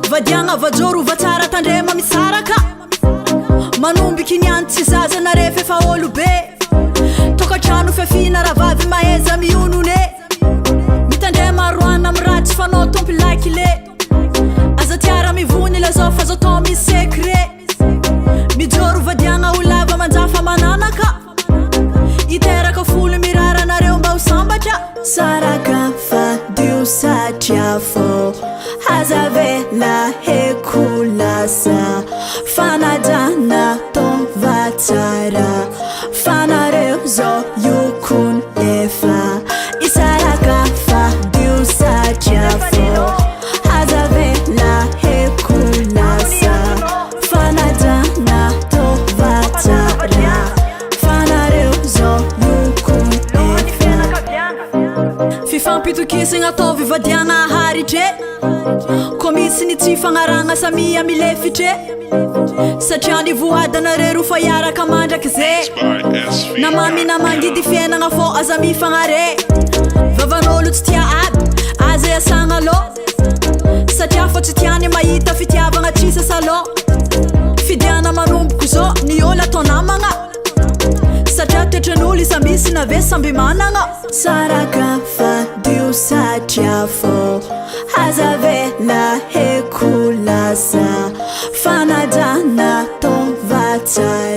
Vadiagna vajoro vatsara tandrema misaraka manombiky niantsy zaza narefa efa olobe tokatrano fefina ravavy maheza mionone mitandrema roana miratsy fanao tompilakile aza tiara mivony lazao fa zao tao misy secret mijoro vadiagna ho lava manjafa mananaka iteraka folo mirara nareo mba ho sambatra saraka fadio satria fô hazavela hekulasa fanajana tova tsara fanareo zao yukun efa isaraka fadio satria fô hazavela hekulasa fanajana tova tsara fanareo zao yukun efa fifampitokisagna ataovy vadiagna haritre ko misy ny tsy fagnaragna samia milefitre satria nivoadanare ro fa iaraka mandraky ze namamy namangidy fiainagna fô aza mifagnare vavan'olo tsy tia aby aza iasagna lô satria fa tsy tiany mahita fitiavagna tsisa salô fidiana manomboko zao ny olo atao namagna satria toetran'olo iza misy nave samby managna saraka fadio satria fô hazavela hekulasa fanajana tova tsara